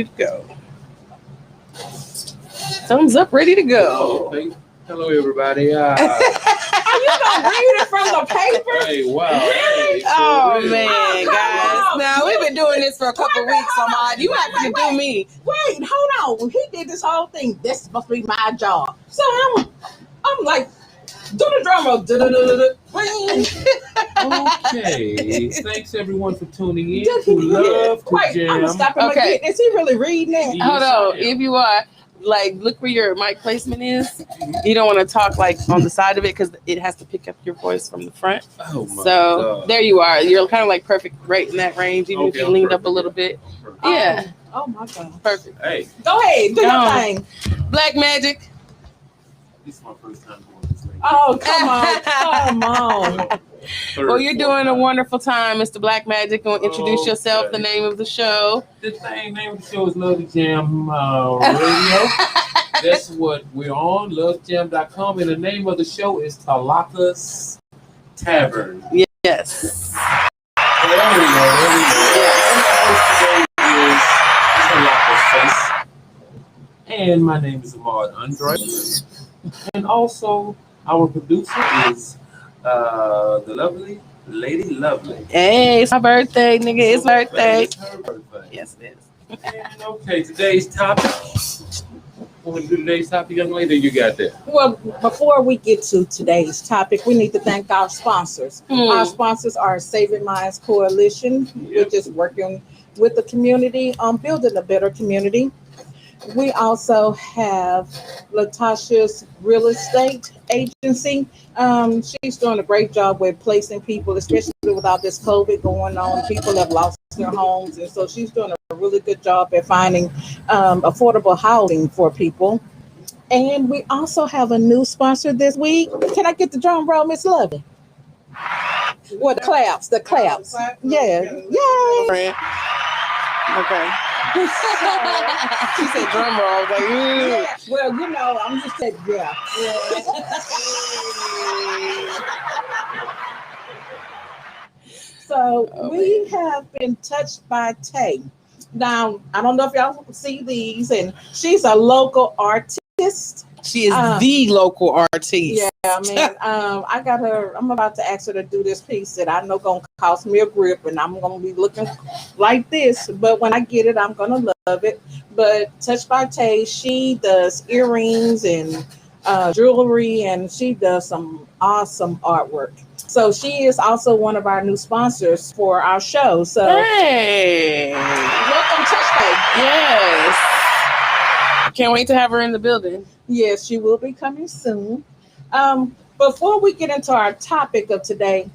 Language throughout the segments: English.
to go. Thumbs up, ready to go. Hello, everybody. Are you gonna read it from the paper? Hey, wow. Hey, Oh real. man, guys! Now we've been doing this for a couple weeks, Ahmad. You have to do me. Wait, hold on. He did this whole thing. This is supposed to be my job. So I'm like, do the drum roll. Okay. Thanks, everyone, for tuning in. Did he We love to Wait, jam. I'm gonna stop him Okay. again. Is he really reading it? Yes, Hold I on, am. if you are look where your mic placement is. You don't want to talk like on the side of it because it has to pick up your voice from the front. Oh, my So God. there you are. You're kind of like perfect right in that range, even if Okay, you I'm leaned perfect. up a little bit. Perfect. Yeah, Oh my God. perfect. Hey, Go ahead, do Go your on. thing. Black magic. this is my first time doing this thing. Oh, come on. Well, you're doing a wonderful time, Mr. Black Magic. Going to introduce yourself, the Okay. name of the show. The name of the show is Love to Jam Radio. That's what we're on, lovejam.com. And the name of the show is Tlakas Tavern. Yes. There we go. Yes. And our host today is Tlakas Face. And my name is Ahmad Andre. And also, our producer is the lovely Lady Lovely. Hey, it's my birthday, nigga. It's my birthday. It's her birthday. Yes, it is. And okay, today's topic. Want to do today's topic, young lady? You got that? Well, before we get to today's topic, we need to thank our sponsors. Our sponsors are Saving Minds Coalition, which is working with the community on building a better community. We also have Latasha's real estate agency. She's doing a great job with placing people, especially with all this COVID going on. People have lost their homes, and so she's doing a really good job at finding affordable housing for people. And we also have a new sponsor this week. Can I get the drum roll, Miss Lovely? Well, the claps, the claps. Yeah, yay! Friend. Okay. She said drum roll. I was like, Yeah. Well, I'm just saying, yeah. So we have been touched by Tay. Now, I don't know if y'all see these, and she's a local artist. She is the local artist. Yeah, man. I got her. I'm about to ask her to do this piece that I know gonna cost me a grip, and I'm gonna be looking like this. But when I get it, I'm gonna love it. But Touched by Tay, she does earrings and jewelry, and she does some awesome artwork. So she is also one of our new sponsors for our show. So Hey. welcome, Touch Tay. Yes. Can't wait to have her in the building. Yes, she will be coming soon. Before we get into our topic of today,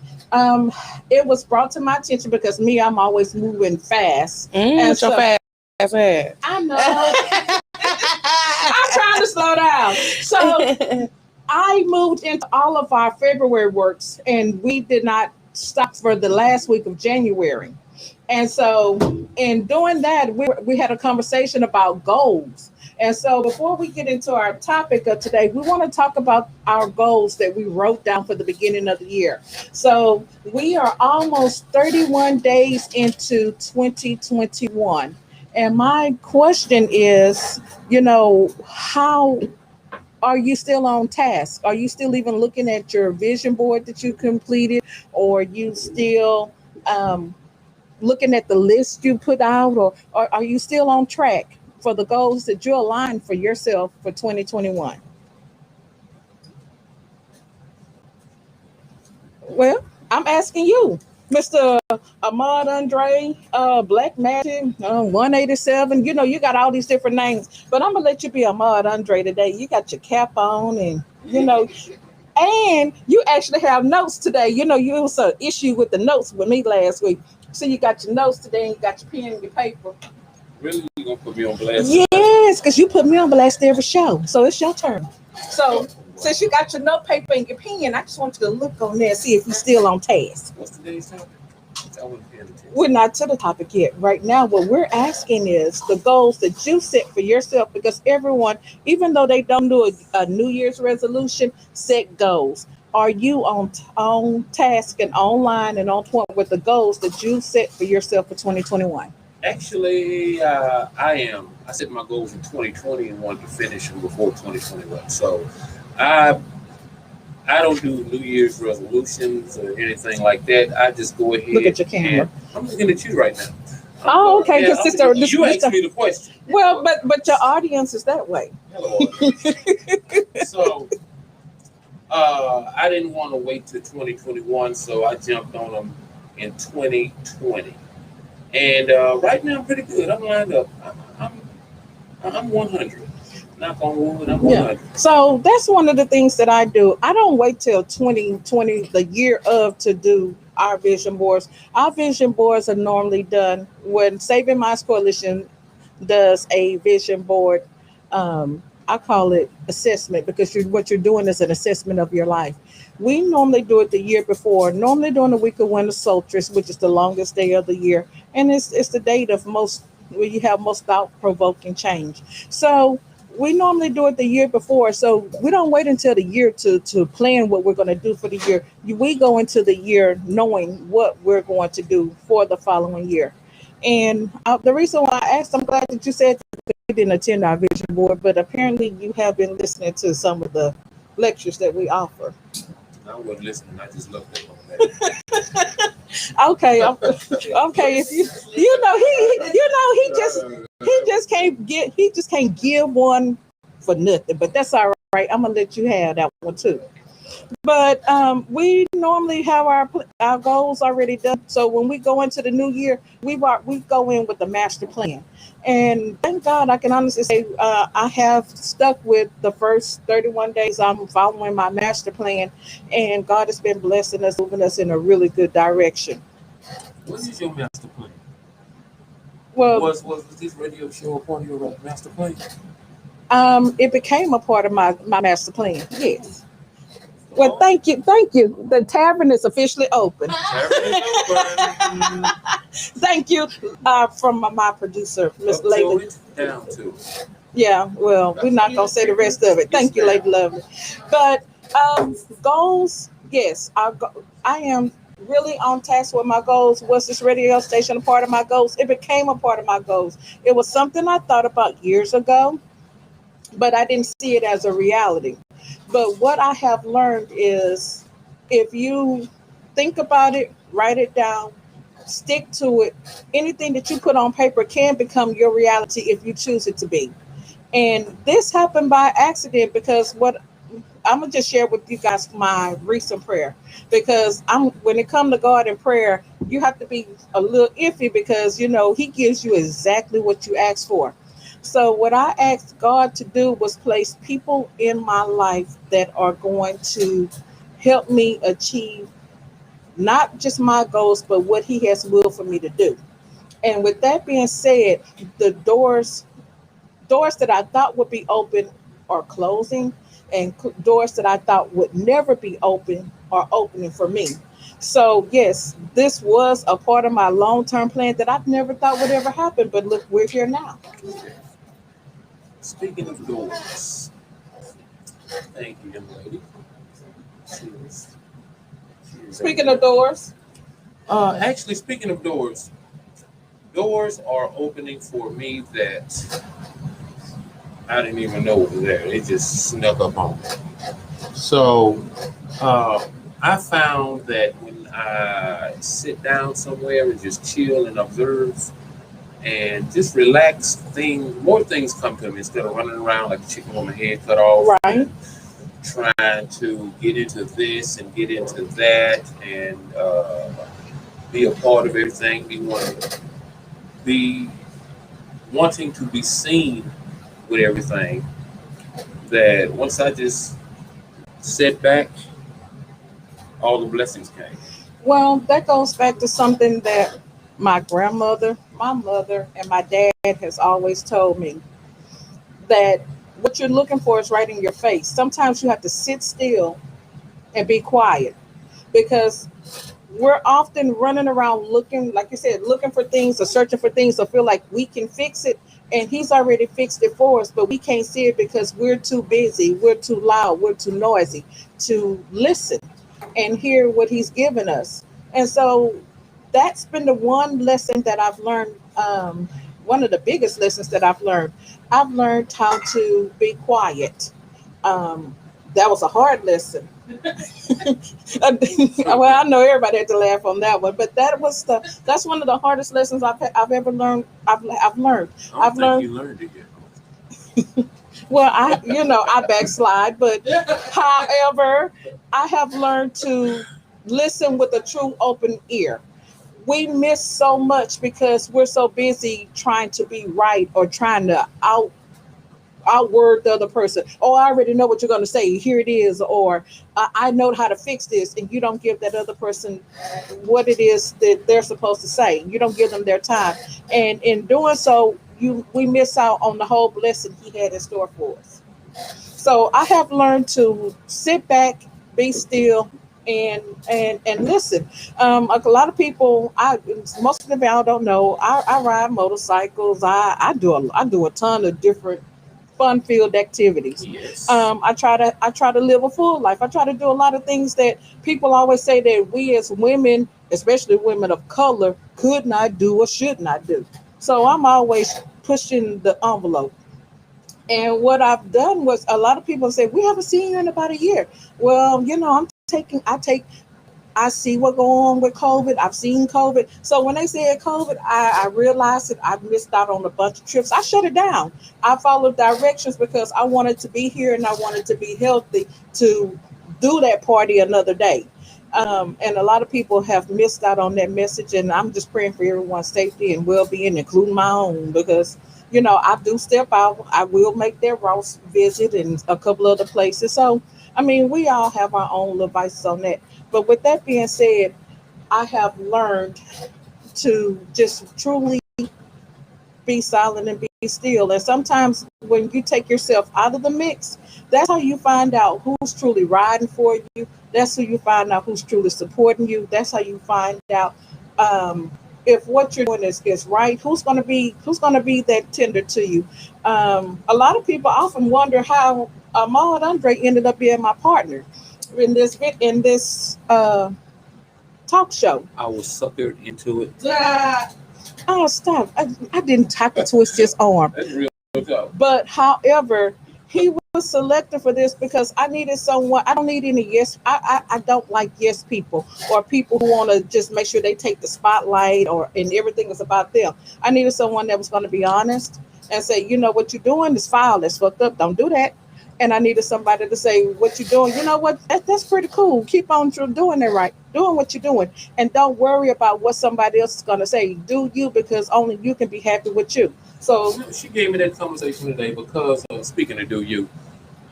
it was brought to my attention because I'm always moving fast. And So so fast. Fast. I know. I'm trying to slow down. So I moved into all of our February works, and we did not stop for the last week of January. And so, in doing that, we had a conversation about goals. And so, before we get into our topic of today, we want to talk about our goals that we wrote down for the beginning of the year. So, we are almost 31 days into 2021. And my question is, how are you still on task? Are you still even looking at your vision board that you completed? Or are you still looking at the list you put out? Or are you still on track for the goals that you aligned for yourself for 2021? Well, I'm asking you, Mr. Ahmad Andre, Black Magic, 187. You got all these different names, but I'm gonna let you be Ahmad Andre today. You got your cap on, and and you actually have notes today. You was an issue with the notes with me last week, so you got your notes today, and you got your pen and your paper. Really? You gonna put me on blast? Yes, because you put me on blast every show, so it's your turn. So since you got your note paper and your pen, I just want you to look on there and see if you're still on task. What's today's topic? I wasn't paying attention. We're not to the topic yet. Right now, what we're asking is the goals that you set for yourself, because everyone, even though they don't do a New Year's resolution, set goals. Are you on task and online and on point with the goals that you set for yourself for 2021? Actually, I am. I set my goals in 2020 and wanted to finish them before 2021. So I I don't do New Year's resolutions or anything like that. I just go ahead. Look at your camera. And I'm looking at you right now. Oh, okay. Yeah, Because sister, you asked me the question. well, but your audience is that way. Hello. So I didn't want to wait till 2021, so I jumped on them in 2020. And right now I'm pretty good. I'm lined up. I'm 100. Knock on wood. I'm 100. So that's one of the things that I do. I don't wait till 2020, the year of, to do our vision boards. Our vision boards are normally done when Saving Minds Coalition does a vision board. I call it assessment because what you're doing is an assessment of your life. We normally do it the year before, normally during the week of winter solstice, which is the longest day of the year, and it's the date of most where you have most thought-provoking change. So we normally do it the year before, so we don't wait until the year to plan what we're going to do for the year. We go into the year knowing what we're going to do for the following year. And the reason why I asked, I'm glad that you said that you didn't attend our vision board, but apparently you have been listening to some of the lectures that we offer. I wasn't listening. I just looked at that. Okay, okay. If he just can't give one for nothing. But that's all right. I'm gonna let you have that one too. But we normally have our goals already done. So when we go into the new year, we go in with the master plan. And thank God, I can honestly say I have stuck with the first 31 days. I'm following my master plan, and God has been blessing us, moving us in a really good direction. What is your master plan? Well, Was this radio show a part of your master plan? it became a part of my master plan. Yes. Well, thank you. The tavern is officially open. Thank you from my producer, Miss Lady. Down to. Yeah, well, we're not gonna say the rest of it. Thank you, Lady Lovely. But goals, yes, I am really on task with my goals. Was this radio station a part of my goals? It became a part of my goals. It was something I thought about years ago, but I didn't see it as a reality. But what I have learned is if you think about it, write it down, stick to it, anything that you put on paper can become your reality if you choose it to be. And this happened by accident because what I'm gonna just share with you guys my recent prayer because when it comes to God in prayer, you have to be a little iffy because He gives you exactly what you ask for. So what I asked God to do was place people in my life that are going to help me achieve not just my goals, but what He has will for me to do. And with that being said, the doors that I thought would be open are closing, and doors that I thought would never be open are opening for me. So yes, this was a part of my long-term plan that I've never thought would ever happen. But look, we're here now. Speaking of doors, thank you, young lady. Cheers. Speaking of doors, Actually, speaking of doors, doors are opening for me that I didn't even know was there. They just snuck up on me. So I found that when I sit down somewhere and just chill and observe and just relax, more things come to me instead of running around like a chicken with my head cut off. right? Trying to get into this and get into that and be a part of everything. Be wanting to be seen with everything. That once I just sit back, all the blessings came. Well, that goes back to something that my grandmother, my mother, and my dad has always told me that what you're looking for is right in your face. Sometimes you have to sit still and be quiet because we're often running around looking, like you said, looking for things or searching for things or feel like we can fix it. And He's already fixed it for us, but we can't see it because we're too busy, we're too loud, we're too noisy to listen and hear what He's given us. And so that's been the one lesson that I've learned um, one of the biggest lessons that I've learned how to be quiet. Um, that was a hard lesson. Well, I know everybody had to laugh on that one, but that's one of the hardest lessons I've ever learned. I've learned. I I've don't think learned. you learned it yet. Well, I backslide, but however, I have learned to listen with a true open ear. We miss so much because we're so busy trying to be right or trying to outword the other person. Oh, I already know what you're going to say. Here it is. Or I know how to fix this. And you don't give that other person what it is that they're supposed to say. You don't give them their time. And in doing so, we miss out on the whole blessing he had in store for us. So I have learned to sit back, be still, and and listen. A lot of people, most of them y'all don't know. I ride motorcycles. I do a ton of different fun filled activities. Yes. I try to live a full life. I try to do a lot of things that people always say that we as women, especially women of color, could not do or should not do. So I'm always pushing the envelope. And what I've done was a lot of people say, we haven't seen you in about a year. Well, I see what going on with COVID. I've seen COVID. So when they said COVID, I realized that I missed out on a bunch of trips. I shut it down. I followed directions because I wanted to be here and I wanted to be healthy to do that party another day. And a lot of people have missed out on that message. And I'm just praying for everyone's safety and well-being, including my own, because I do step out. I will make that Ross visit and a couple other places. So, I mean, we all have our own little vices on that. But with that being said, I have learned to just truly be silent and be still. And sometimes when you take yourself out of the mix, that's how you find out who's truly riding for you. That's how you find out who's truly supporting you. That's how you find out if what you're doing is right. Who's gonna be that tender to you? A lot of people often wonder how Ahmad Andre ended up being my partner in this talk show. I was suckered into it. Oh, stop. I didn't talk to twist his arm. That's real talk. But however, he was selected for this because I needed someone. I don't need any yes. I don't like yes people or people who want to just make sure they take the spotlight and everything is about them. I needed someone that was going to be honest and say, what you're doing is foul. That's fucked up. Don't do that. And I needed somebody to say, what you're doing, you know what, that's pretty cool. Keep on doing it right, doing what you're doing. And don't worry about what somebody else is going to say. Do you, because only you can be happy with you. So She gave me that conversation today because, speaking of do you,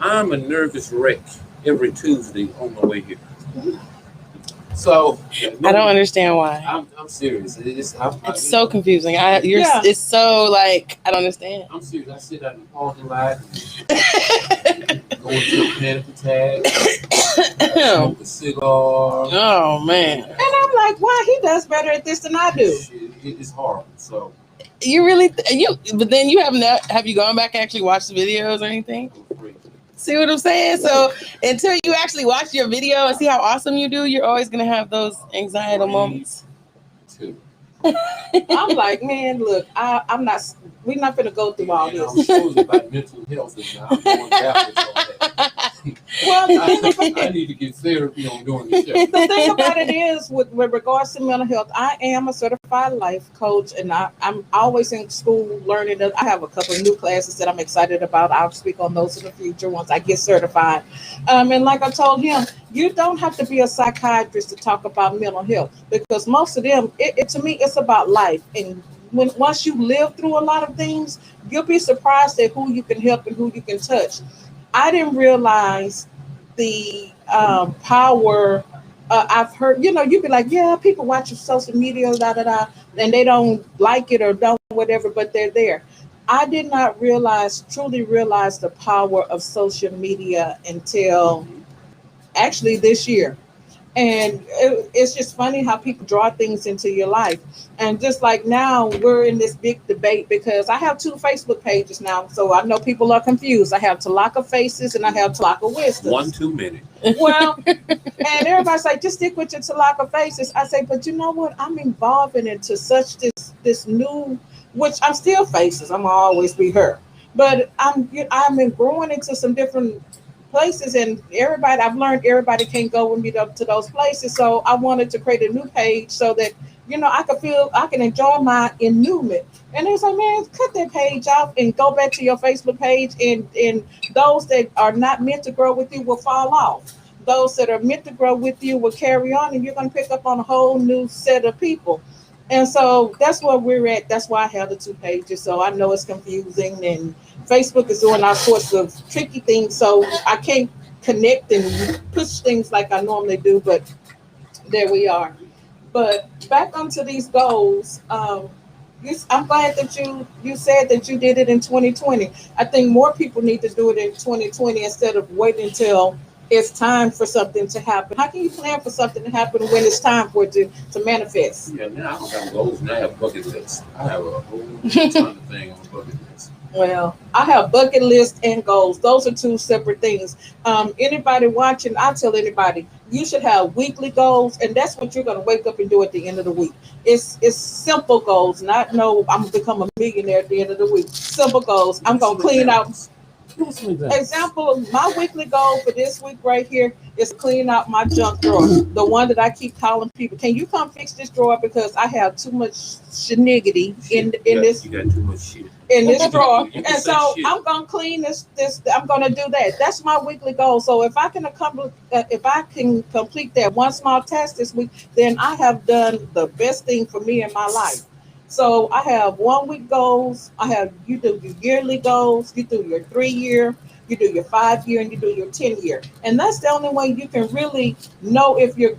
I'm a nervous wreck every Tuesday on the way here. So I don't understand why. I'm serious. It's so confusing. Yeah. It's so like I don't understand. I'm serious. I sit out in the parking lot, going to a panic attack, smoke a cigar. Oh man, and I'm like, wow, he does better at this than I do. It's horrible. So you really but then you have you gone back and actually watched the videos or anything? I'm free. See what I'm saying? So until you actually watch your video and see how awesome you do, you're always gonna have those anxiety moments. Too. I'm like, man, look, I'm not. We're not gonna go through all And this. I'm supposed about mental health, and I'm going backwards on that. Well, I need to get therapy on doing this show. the thing about it is, with regards to mental health, I am a certified life coach, and I'm always in school learning. I have a couple of new classes that I'm excited about. I'll speak on those in the future once I get certified. And like I told him, you don't have to be a psychiatrist to talk about mental health because most of them, to me, it's about life. And once you live through a lot of things, you'll be surprised at who you can help and who you can touch. I didn't realize the power. I've heard, you'd be like, yeah, people watch your social media, da da da, and they don't like it or don't whatever, but they're there. I did not truly realize the power of social media until actually this year. And it's just funny how people draw things into your life. And just like now, we're in this big debate because I have 2 Facebook pages now. So I know people are confused. I have Talaka Faces and I have Talaka Wisdom. One too many. Well, and everybody's like, just stick with your Talaka Faces. I say, but you know what? I'm evolving into such this new which I'm still faces. I'm gonna always be her. But I'm been growing into some different places, and everybody I've learned everybody can't go with me to those places. So I wanted to create a new page so that I could feel I can enjoy my ennewment. And it was like, man, cut that page off and go back to your Facebook page, and those that are not meant to grow with you will fall off. Those that are meant to grow with you will carry on, and you're going to pick up on a whole new set of people. And so that's where we're at. That's why I have the two pages. So I know it's confusing, and Facebook is doing all sorts of tricky things. So I can't connect and push things like I normally do. But there we are. But back onto these goals. I'm glad that you said that you did it in 2020. I think more people need to do it in 2020 instead of waiting until it's time for something to happen. How can you plan for something to happen when it's time for it to manifest? Yeah, now I don't have goals, and I have bucket lists. I have a whole ton of things on bucket list. Well, I have bucket list and goals. Those are two separate things. Anybody watching, I tell anybody, you should have weekly goals, and that's what you're going to wake up and do at the end of the week. It's simple goals, not no, I'm going to become a millionaire at the end of the week. Simple goals. I'm going to clean out. Example of my weekly goal for this week right here is to clean out my junk drawer. The one that I keep calling people, can you come fix this drawer because I have too much shenanigans in this. You got too much shit In this drawer, You can and say so shit. I'm gonna clean this. I'm gonna do that. That's my weekly goal. So if I can complete that one small task this week, then I have done the best thing for me in my life. So I have 1 week goals. You do your yearly goals. You do your 3 year. You do your 5 year, and you do your 10 year. And that's the only way you can really know if you're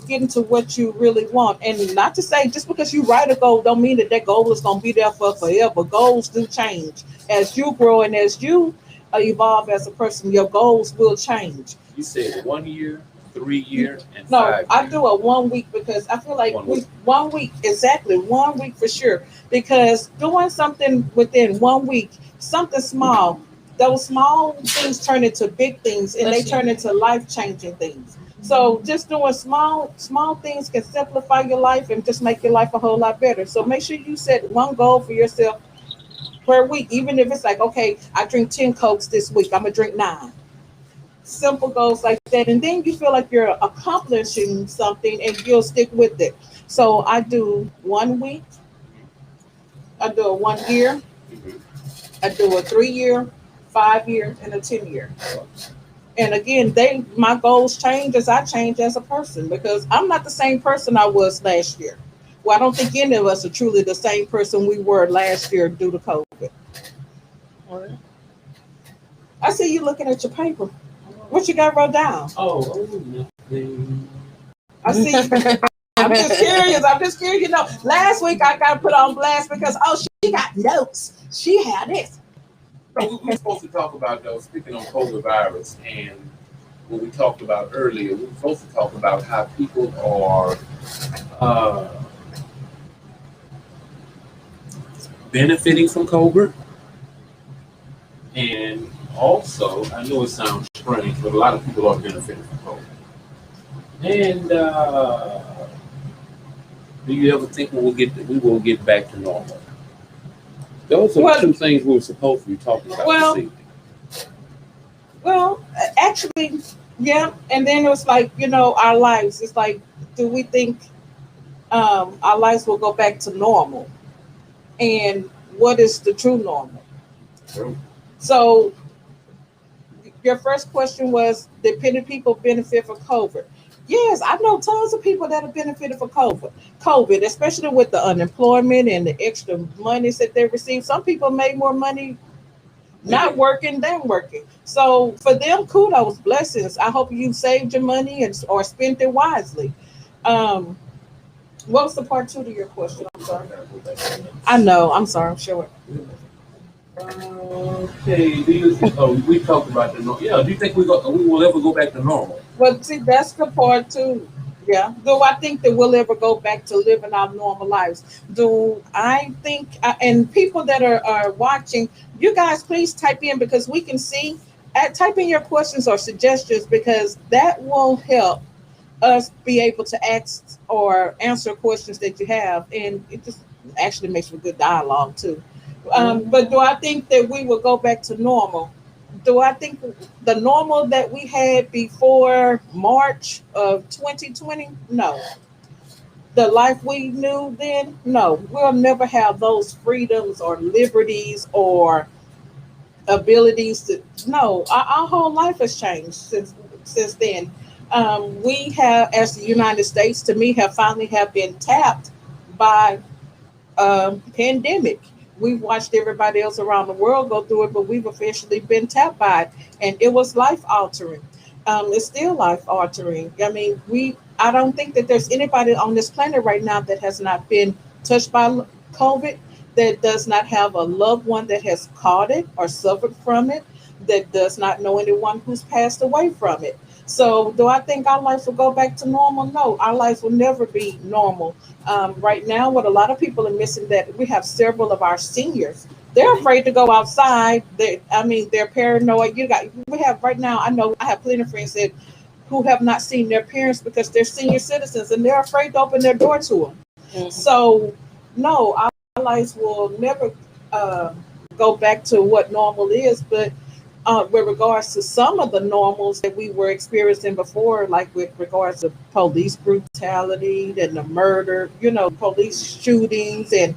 getting to what you really want. And not to say just because you write a goal don't mean that goal is going to be there for forever. Goals do change as you grow and as you evolve as a person. Your goals will change. You said 1 year, 3 year, and No, 5 I years. do a 1 week because I feel like 1 week. 1 week, exactly 1 week for sure. Because doing something within 1 week, something small, those small things turn into big things, and they turn into life changing things. So just doing small things can simplify your life and just make your life a whole lot better. So make sure you set one goal for yourself per week, even if it's like, okay, I drink 10 Cokes this week, I'm gonna drink 9. Simple goals like that, and then you feel like you're accomplishing something and you'll stick with it. So I do 1 week, I do a 1 year, Mhm. I do a 3 year, 5 year, and a 10 year. And again, my goals change as I change as a person because I'm not the same person I was last year. Well, I don't think any of us are truly the same person we were last year due to COVID. I see you looking at your paper. What you got wrote down? Nothing. I see. I'm just curious. Last week I got put on blast because she got notes. She had this. No, we were supposed to talk about those, speaking on COVID virus, and what we talked about earlier, we were supposed to talk about how people are benefiting from COVID. And also, I know it sounds strange, but a lot of people are benefiting from COVID. And do you ever think we will get back to normal? Those are the two things we were supposed to be talking about this evening. Well, actually, yeah. And then it was like, our lives. It's like, do we think our lives will go back to normal? And what is the true normal? True. So your first question was, dependent people benefit from COVID. Yes, I know tons of people that have benefited from COVID, especially with the unemployment and the extra monies that they receive. Some people made more money not working than working. So for them, kudos, blessings. I hope you saved your money or spent it wisely. What was the part 2 to your question? I'm sorry. I know. I'm sorry. I'm sure. Okay. We talked about the normal. Yeah. Do you think we will ever go back to normal? Well, see, that's the part 2. Yeah. Do I think that we'll ever go back to living our normal lives? Do I think, and people that are watching, you guys, please type in because we can see. Type in your questions or suggestions because that will help us be able to ask or answer questions that you have. And Actually makes for good dialogue too. But do I think that we will go back to normal? Do I think the normal that we had before March of 2020? No. The life we knew then? No. We'll never have those freedoms or liberties or abilities to. No. Our whole life has changed since then. We have, as the United States, to me, have finally have been tapped by pandemic. We've watched everybody else around the world go through it, but we've officially been tapped by it, and it was life altering. It's still life altering. I mean, we. I don't think that there's anybody on this planet right now that has not been touched by COVID, that does not have a loved one that has caught it or suffered from it, that does not know anyone who's passed away from it. So, do I think our life will go back to normal? No, our life will never be normal. Right now, what a lot of people are missing, that we have several of our seniors. They're afraid to go outside. They're paranoid. We have right now. I know I have plenty of friends that who have not seen their parents because they're senior citizens and they're afraid to open their door to them. Mhm. So, no, our lives will never go back to what normal is. But with regards to some of the normals that we were experiencing before, like with regards to police brutality and the murder, police shootings and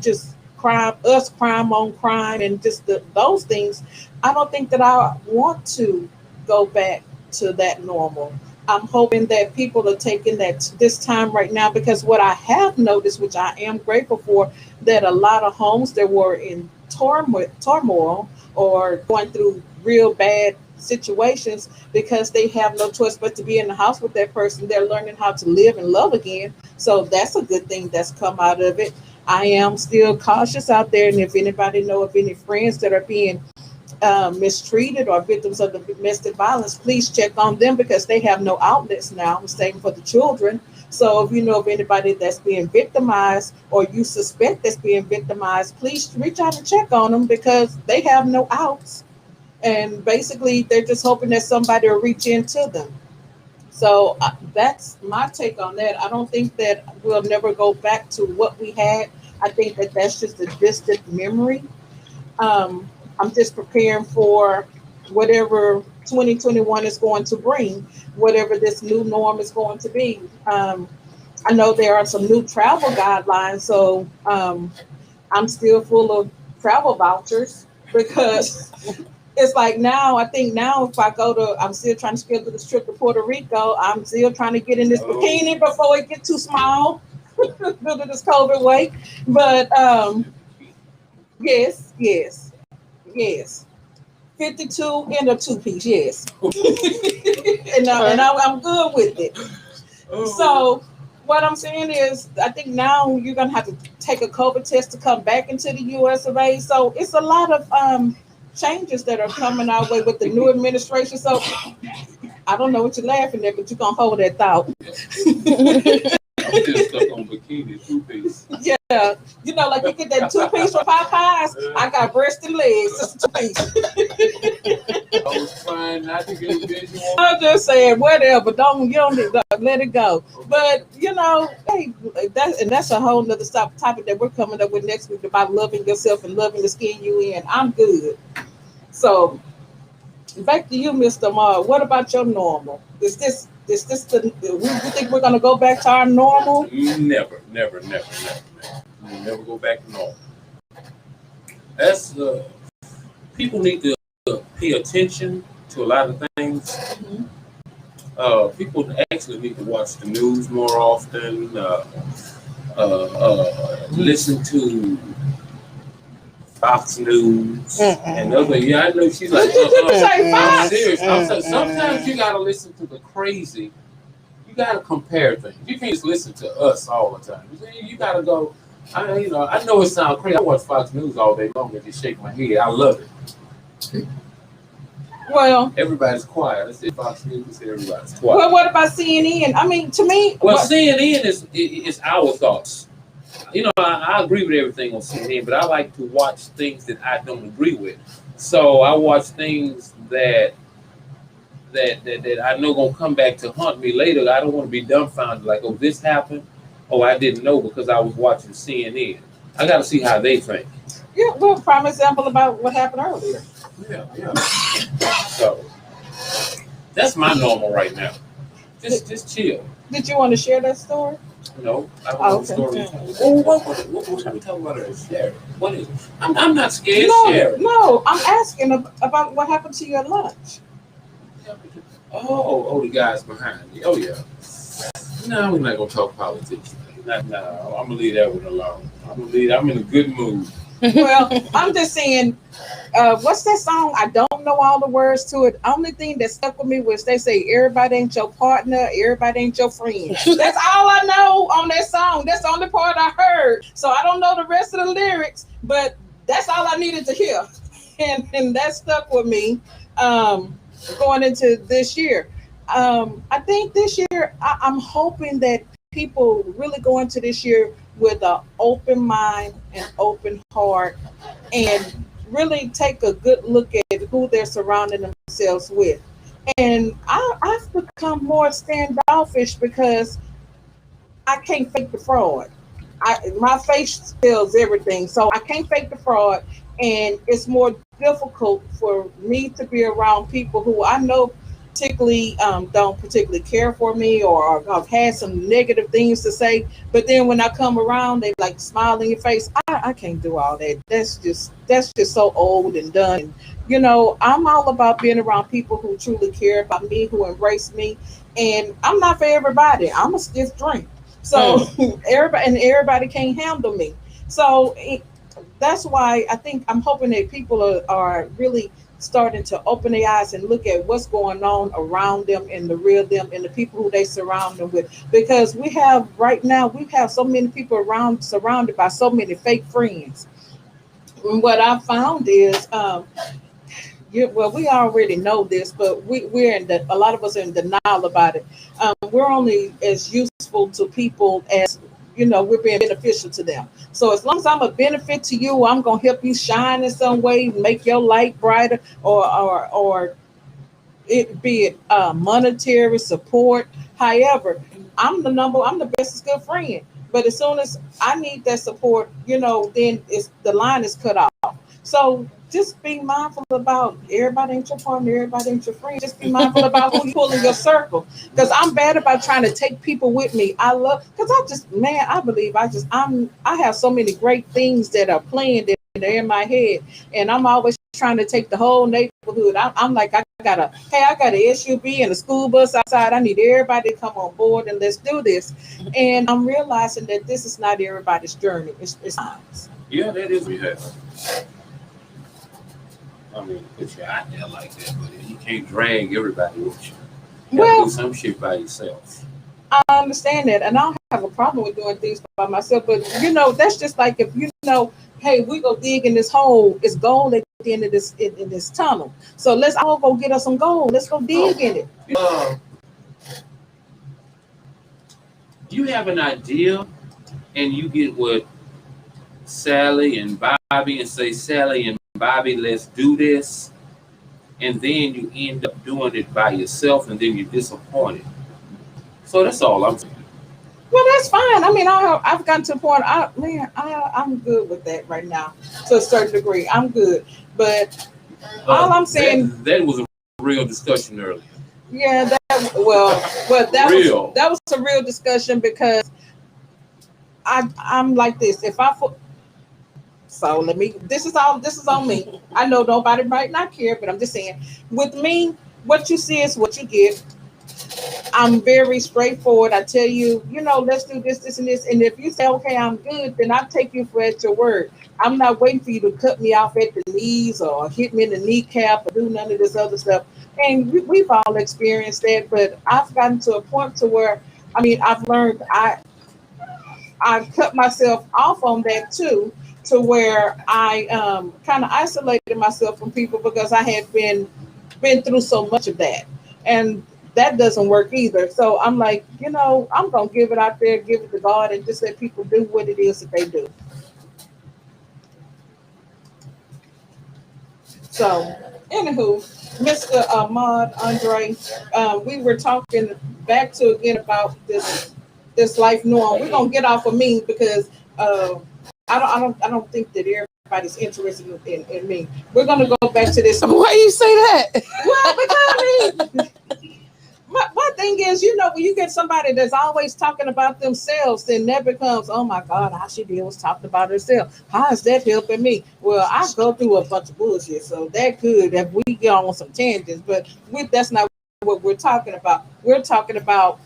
just crime on crime, and just those things, I don't think that I want to go back to that normal. I'm hoping that people are taking that this time right now, because what I have noticed, which I am grateful for, that a lot of homes that were in turmoil or going through real bad situations, because they have no choice but to be in the house with that person, they're learning how to live and love again. So that's a good thing that's come out of it. I am still cautious out there, and if anybody know of any friends that are being mistreated or victims of the domestic violence, please check on them, because they have no outlets now. Same for the children. So if you know of anybody that's being victimized, or you suspect that's being victimized, please reach out and check on them, because they have no outs. And basically, they're just hoping that somebody will reach into them. So that's my take on that. I don't think that we'll never go back to what we had. I think that that's just a distant memory. I'm just preparing for whatever 2021 is going to bring, whatever this new norm is going to be. I know there are some new travel guidelines, so I'm still full of travel vouchers, because it's like now, I think now if I go to, I'm still trying to schedule this trip to Puerto Rico. I'm still trying to get in this bikini before it gets too small due to this COVID weight. But yes, yes. Yes, 52 in a two piece. Yes, and I'm good with it. So what I'm saying is, I think now you're gonna have to take a COVID test to come back into the U.S. of A. So it's a lot of changes that are coming our way with the new administration. So I don't know what you're laughing at, but you're gonna hold that thought. I'm just stuck on bikini two-piece. Yeah, like you get that two piece from Popeyes. I got breast and legs. It's a two piece. I was trying not to get a visual. I'm just saying, whatever. You don't need to let it go. But hey, that's a whole nother topic that we're coming up with next week, about loving yourself and loving the skin you in. I'm good. So back to you, Mr. Ahmad. What about your normal? Is this we think we're gonna go back to our normal? Never. We'll never go back to normal. That's people need to pay attention to a lot of things. People actually need to watch the news more often. Listen to Fox News and other. Yeah, I know she's like, I'm serious. Sometimes you gotta listen to the crazy. You gotta compare things. You can't just listen to us all the time. You gotta go. I know it sounds crazy. I watch Fox News all day long and just shake my head. I love it. Well, everybody's quiet. I said Fox News. I said everybody's quiet. Well, what about CNN? I mean, to me, CNN is our thoughts. I agree with everything on CNN, but I like to watch things that I don't agree with. So I watch things that I know gonna come back to haunt me later. I don't want to be dumbfounded, like, oh, this happened. Oh, I didn't know because I was watching CNN. I got to see how they think. Yeah, well, prime example about what happened earlier. Yeah. So that's my normal right now. Just chill. Did you want to share that story? No, I don't Oh, know okay. the story. Oh, what are we talking about? Share. What is it? I'm not scared. No, Share. no, I'm asking about what happened to your lunch. Oh, the guys behind me. Oh yeah. No, we're not gonna talk politics. No, I'm gonna leave that one alone. I'm in a good mood. Well, I'm just saying, what's that song? I don't know all the words to it. Only thing that stuck with me was they say everybody ain't your partner, everybody ain't your friend. That's all I know on that song. That's the only part I heard. So I don't know the rest of the lyrics, but that's all I needed to hear. And that stuck with me going into this year. I think this year I'm hoping that people really go into this year with an open mind and open heart and really take a good look at who they're surrounding themselves with. And I've become more standoffish because I can't fake the fraud. My face tells everything, so I can't fake the fraud, and it's more difficult for me to be around people who I know particularly don't particularly care for me or have had some negative things to say. But then when I come around, they like smile in your face. I can't do all that. That's just so old and done. And, I'm all about being around people who truly care about me, who embrace me. And I'm not for everybody. I'm a stiff drink. So everybody can't handle me. So that's why I think I'm hoping that people are really starting to open their eyes and look at what's going on around them and the real them and the people who they surround them with. Because we have so many people around surrounded by so many fake friends. And what I found is, well, we already know this, but a lot of us are in denial about it. We're only as useful to people as we're being beneficial to them. So as long as I'm a benefit to you, I'm gonna help you shine in some way, make your light brighter, or it be it monetary support. However, I'm the bestest good friend. But as soon as I need that support, then it's the line is cut off. So just be mindful about everybody ain't your partner, everybody ain't your friend. Just be mindful about who you pull in your circle. Because I'm bad about trying to take people with me. Because I believe I have so many great things that are playing that are in my head. And I'm always trying to take the whole neighborhood. I'm like, I got an SUV and a school bus outside. I need everybody to come on board and let's do this. And I'm realizing that this is not everybody's journey. It's mine. Yeah, that is we have. I mean, put you out there like that, but you can't drag everybody with you. You gotta do some shit by yourself. I understand that, and I don't have a problem with doing things by myself. But that's just like if hey, we go dig in this hole. It's gold at the end of this in this tunnel. So let's all go get us some gold. Let's go dig in it. You have an idea, and you get with Sally and Bobby and say, Sally and Bobby, let's do this. And then you end up doing it by yourself, and then you're disappointed. So that's all I'm saying. Well, that's fine. I mean, I've gotten to a point. I'm good with that right now to a certain degree. I'm good, but all I'm saying that was a real discussion earlier. Yeah, that was a real discussion because I'm like this. So let me. This is on me. I know nobody might not care, but I'm just saying. With me, what you see is what you get. I'm very straightforward. I tell you, let's do this, this, and this. And if you say, okay, I'm good, then I'll take you for at your word. I'm not waiting for you to cut me off at the knees or hit me in the kneecap or do none of this other stuff. And we've all experienced that, but I've gotten to a point to where, I've learned I cut myself off on that too, to where I kind of isolated myself from people because I had been through so much of that. And that doesn't work either. So I'm like, I'm going to give it out there, give it to God, and just let people do what it is that they do. So, anywho, Mr. Ahmad, Andre, we were talking back to again about this this life norm. We're gonna get off of me because I don't think that everybody's interested in me. We're gonna go back to this. Why you say that? Well, because I mean, my thing is, when you get somebody that's always talking about themselves, then that becomes, oh my God, all she did was talking about herself. How is that helping me? Well, I go through a bunch of bullshit, so that could, if we get on some tangents, but that's not what we're talking about. We're talking about,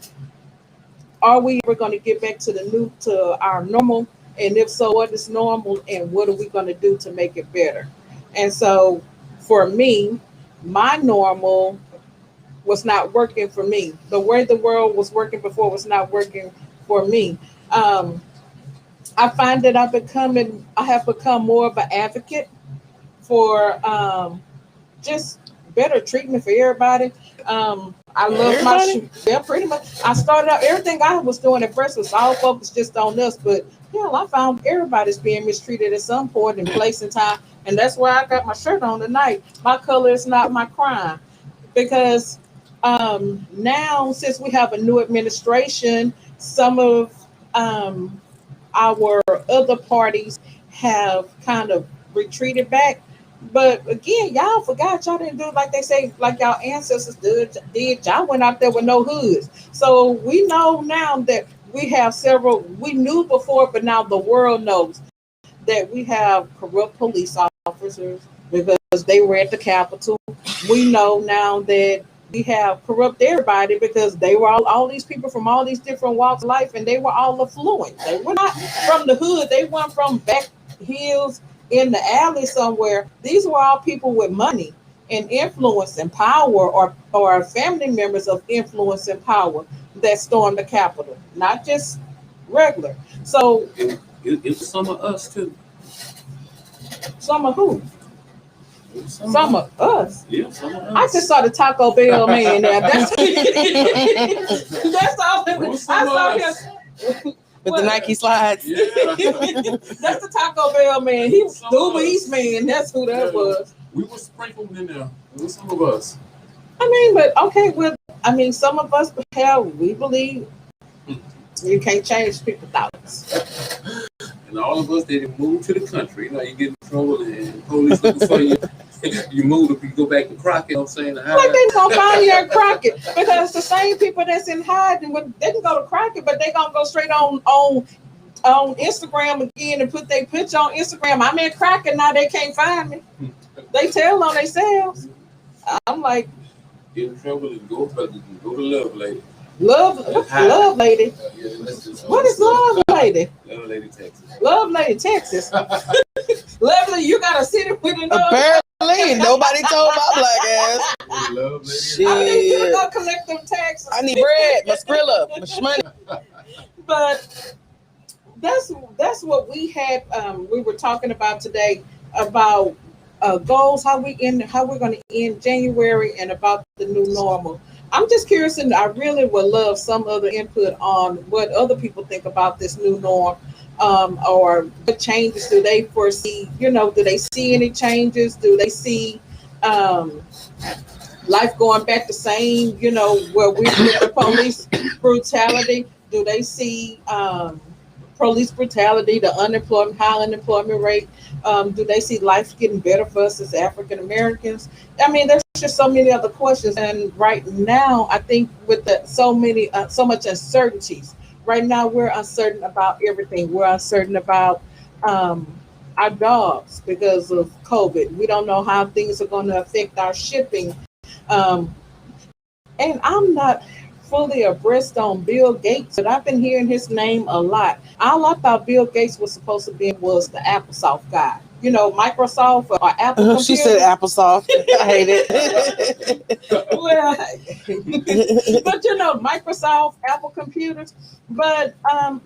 are we ever going to get back to our normal? And if so, what is normal, and what are we going to do to make it better? And so, for me, my normal was not working for me. The way the world was working before was not working for me. I find that I have become more of an advocate for just better treatment for everybody. I love yeah, pretty much. I started out, everything I was doing at first was all focused just on us, but hell, I found everybody's being mistreated at some point in place and time, and that's why I got my shirt on tonight. My color is not my crime, because now, since we have a new administration, some of our other parties have kind of retreated back. But again, y'all forgot, y'all didn't do it like they say, like y'all ancestors did. Y'all went out there with no hoods. So we know now that we have several, we knew before, but now the world knows that we have corrupt police officers because they were at the Capitol. We know now that we have corrupt everybody because they were all these people from all these different walks of life, and they were all affluent. They were not from the hood. They weren't from back hills in the alley somewhere. These were all people with money and influence and power, or family members of influence and power that stormed the Capitol, not just regular. So it was some of us too. Some of who? Some of us. Yeah, some of us. I just saw the Taco Bell man there. That's all. I saw him. With the Nike slides. Yeah. That's the Taco Bell man. He was the Uber Eats man. That's who that was. We were sprinkled in there. It was some of us. I mean, but okay, some of us, hell, we believe you can't change people's thoughts. And all of us didn't move to the country. You get in trouble and police looking for you. You move if you go back to Crockett, I'm saying. Like they gonna find you at Crockett, because the same people that's in hiding, they can go to Crockett, but they gonna go straight on Instagram again and put their picture on Instagram. I'm in Crockett now, they can't find me. They tell on themselves. I'm like, get in trouble and go to Love Lady. Love Lady. What is Love Lady? Love Lady, Texas. Love Lady, Texas. Lovely, you got a city with it. Apparently, nobody told my black ass. Love Lady. Shit. I need you to go collect them taxes. I need bread, my Skrilla, my shmoney. But that's what we had. We were talking about today about goals, how we're going to end January, and about the new normal. I'm just curious, and I really would love some other input on what other people think about this new norm, or what changes do they foresee? Do they see any changes? Do they see life going back the same? Where we get the police brutality? Do they see police brutality, the high unemployment rate? Do they see life getting better for us as African Americans? I mean, there's just so many other questions. And right now, I think with so much uncertainties, right now we're uncertain about everything. We're uncertain about our jobs because of COVID. We don't know how things are going to affect our shipping. And I'm not fully abreast on Bill Gates, but I've been hearing his name a lot. All I thought Bill Gates was supposed to be was the Applesoft guy. Microsoft or Apple. She said Applesauce. I hate it. Well, but Microsoft, Apple computers. But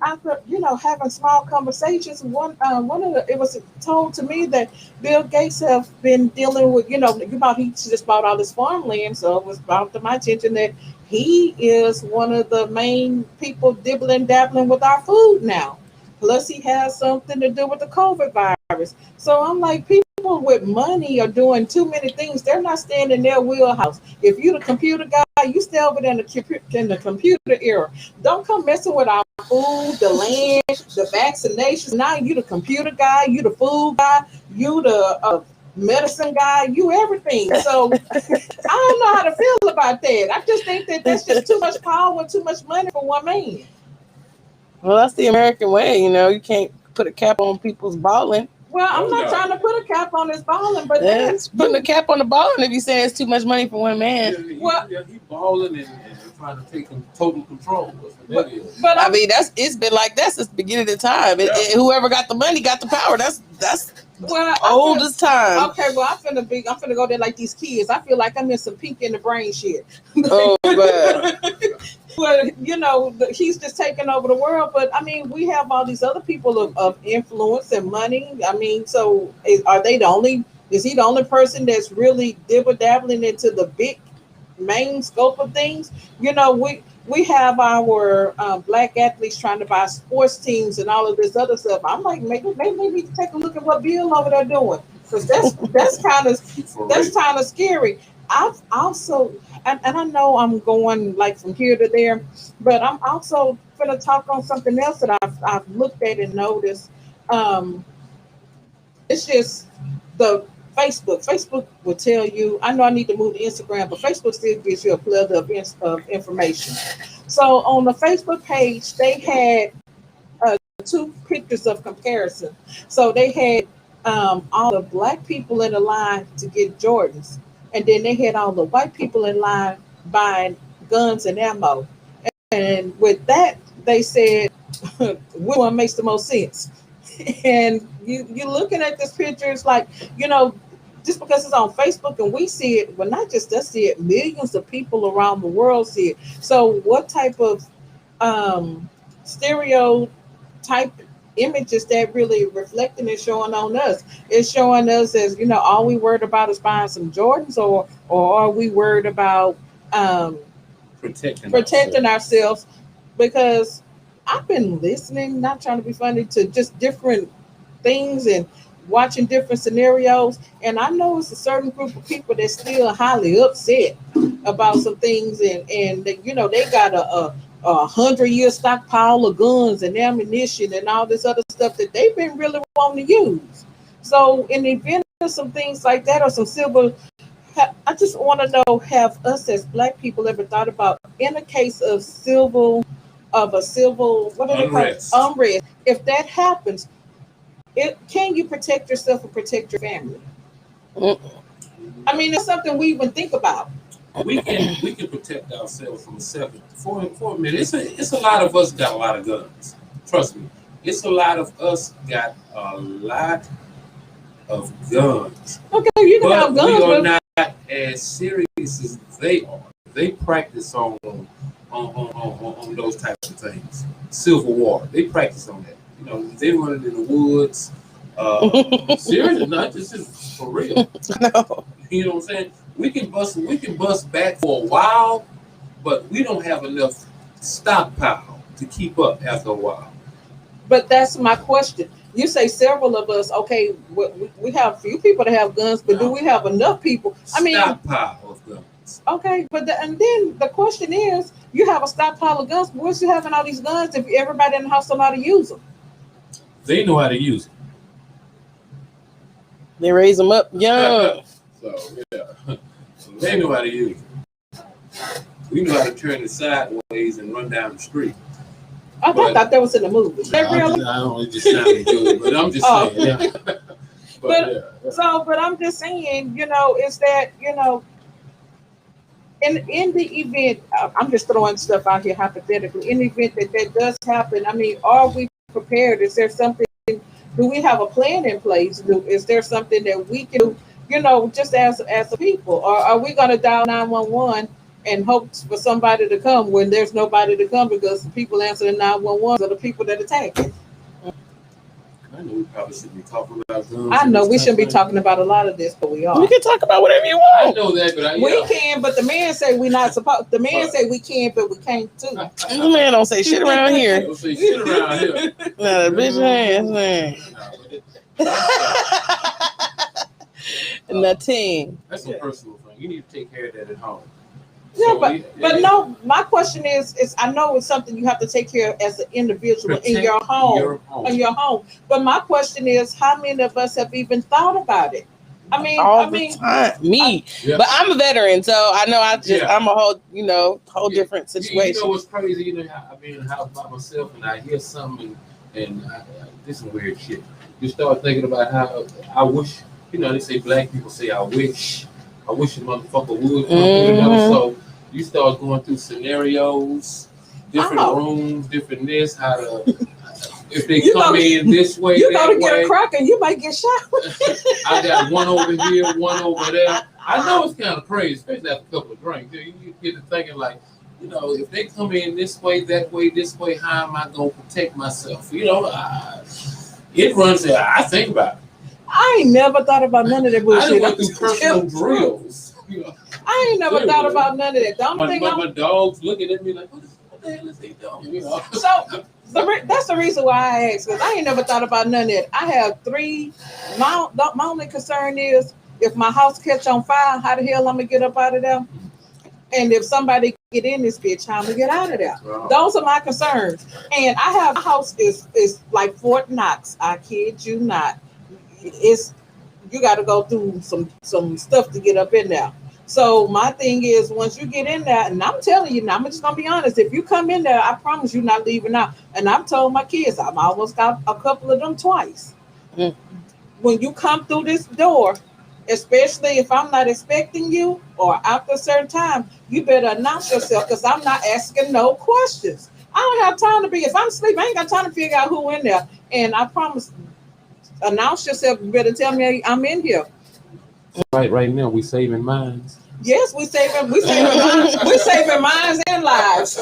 after having small conversations, it was told to me that Bill Gates have been dealing with he just bought all this farmland, so it was brought to my attention that he is one of the main people dibbling dabbling with our food now. Plus, he has something to do with the COVID virus. So I'm like, people with money are doing too many things. They're not staying in their wheelhouse. If you're the computer guy, You still over there in the computer era. Don't come messing with our food, the land, the vaccinations. Now you the computer guy, you the food guy, you the medicine guy, you everything. So I don't know how to feel about that. I just think that that's just too much power, too much money for one man. Well, that's the American way. You can't put a cap on people's balling. Well, I'm not trying to put a cap on his balling, but that's putting a cap on the balling if you say it's too much money for one man. He's balling and trying to take total control. But I mean, it's been like that since the beginning of the time. Whoever got the money got the power. That's oldest time. Okay, well, I'm finna go there like these kids. I feel like I'm in some Pink in the Brain shit. Oh, God. Well, he's just taking over the world. But I mean, we have all these other people of influence and money. I mean, so are they the only? Is he the only person that's really dibble dabbling into the big main scope of things? We have our black athletes trying to buy sports teams and all of this other stuff. I'm like, maybe take a look at what Bill over there doing, because that's kind of scary. I've also, and I know I'm going like from here to there, but I'm also going to talk on something else that I've looked at and noticed. It's just the Facebook. Facebook will tell you. I know I need to move to Instagram, but Facebook still gives you a plethora of information. So on the Facebook page, they had two pictures of comparison. So they had all the black people in the line to get Jordans, and then they had all the white people in line buying guns and ammo. And with that, they said, which one makes the most sense? And you're looking at this picture, it's like, just because it's on Facebook and we see it, well, not just us see it, millions of people around the world see it. So what type of stereotype images that really reflecting and showing on us? It's showing us as, all we worried about is buying some Jordans, or are we worried about protecting ourselves? Because I've been listening, not trying to be funny, to just different things and watching different scenarios, and I know it's a certain group of people that's still highly upset about some things, and they got a 100-year stockpile of guns and ammunition and all this other stuff that they've been really wanting to use. So in the event of some things like that, or some civil, I just want to know, have us as black people ever thought about, in a case of a civil what do they call it? Unrest, if that happens, can you protect yourself and protect your family? I mean, it's something we even think about. We can protect ourselves from for a minute. It's a lot of us got a lot of guns. Trust me. It's a lot of us got a lot of guns. Okay, you can have guns, we are not as serious as they are. They practice on those types of things. Civil War. They practice on that. They run in the woods. Seriously, not just for real. No. You know what I'm saying? We can bust back for a while, but we don't have enough stockpile to keep up after a while. But that's my question. You say several of us. Okay, we have a few people that have guns, but do we have enough people? I mean, stockpile of guns. Okay, and then the question is, you have a stockpile of guns, but what's you having all these guns if everybody in the house don't know how to use them? They know how to use it. They raise them up young. So they know how to use it. We know how to turn it sideways and run down the street. I thought that was in the movie. I don't. It just sounded good, but I'm just saying. Yeah. But I'm just saying, is that in the event, I'm just throwing stuff out here hypothetically. In the event that does happen, I mean, are we prepared? Is there something? Do we have a plan in place? Is there something that we can do, just as a people? Or are we going to dial 911 and hope for somebody to come when there's nobody to come, because the people answering 911 are the people that attack it? I know we probably shouldn't be talking about guns. I know we shouldn't be talking about a lot of this, but we are. We can talk about whatever you want. I know that, but we can. But the man say we're not supposed. The man say we can, but we can't too. The man don't say shit around here. Don't say shit around here. Nah, the bitch ass man. Nothing. That's a personal thing. You need to take care of that at home. Yeah, So but no. My question is I know it's something you have to take care of as an individual in protect your home, your home. in your home. But my question is, how many of us have even thought about it? All the time. Me. Yeah. But I'm a veteran, so I know Yeah. I'm a whole, whole Yeah. different You situation. know what's crazy? I be in the house by myself and I hear something and this is weird shit. You start thinking about how I wish, they say black people say I wish a motherfucker would come through, so you start going through scenarios, different rooms, different this, how to if they come in this way, you gotta that get way. a crack and you might get shot. I got one over here, one over there. I know it's kind of crazy, especially after a couple of drinks. You get to thinking like, if they come in this way, that way, this way, how am I gonna protect myself? It runs there. I think about it. I ain't never thought about none of that bullshit. I done went through personal drills. I ain't never thought about none of that. The only thing my dog's looking at me like, what the hell is he doing? So that's the reason why I asked, because I ain't never thought about none of that. I have 3. My only concern is if my house catch on fire, how the hell I'm gonna get up out of there? And if somebody get in this bitch, how I'm gonna get out of there? Wow. Those are my concerns. And I have a house is like Fort Knox. I kid you not. You got to go through some stuff to get up in there. So my thing is, once you get in there, and I'm telling you now, I'm just gonna be honest. If you come in there, I promise you're not leaving out. And I've told my kids, I've almost got a couple of them twice. When you come through this door, especially if I'm not expecting you or after a certain time, you better announce yourself, because I'm not asking no questions. I don't have time to be. If I'm asleep, I ain't got time to figure out who in there. And I promise, announce yourself. You better tell me I'm in here. Right now we saving minds. Yes, we saving minds and lives.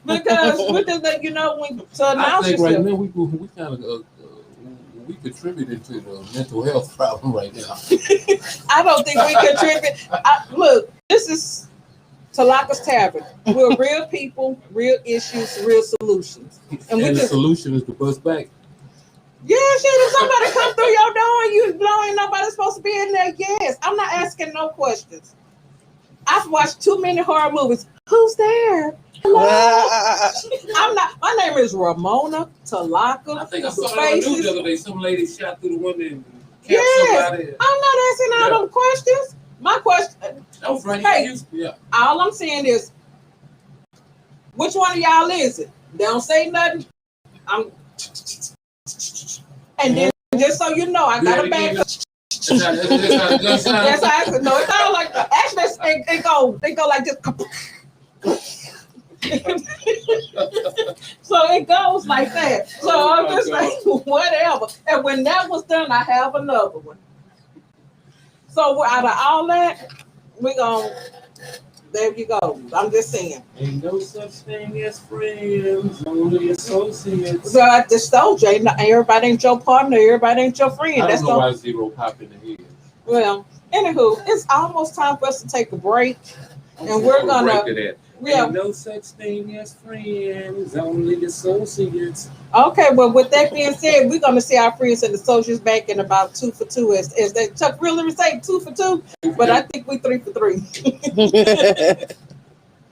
Because with the, when to announce I think yourself. right now we kind of we contributed to the mental health problem right now. I don't think we contribute. Look, this is Tlakas Tavern. We're real people, real issues, real solutions. And the solution is to bus back. Yeah, shit, if somebody come through your door and you know ain't nobody supposed to be in there, yes. I'm not asking no questions. I've watched too many horror movies. Who's there? Hello? I'm not. My name is Ramona Tlakas. I think I saw on the news the other day. Some lady shot through the window and kept somebody. I'm not asking all them questions. My question. All I'm saying is, which one of y'all is it? They don't say nothing. And then, just so you know, I got a bag. That's how no, it's not like that. Actually, they go like this. So it goes like that. So I'm just like, whatever. And when that was done, I have another one. So out of all that, there you go. I'm just saying. Ain't no such thing as friends, only associates. So I just told you, everybody ain't your partner, everybody ain't your friend. I don't know why zero popped in the head. Well, anywho, it's almost time for us to take a break. And we're gonna Ain't no such thing as friends, only associates. Okay, well, with that being said, we're gonna see our friends and associates back in about 2 for 2, as they Chuck really say 2 for 2, but I think we 3 for 3.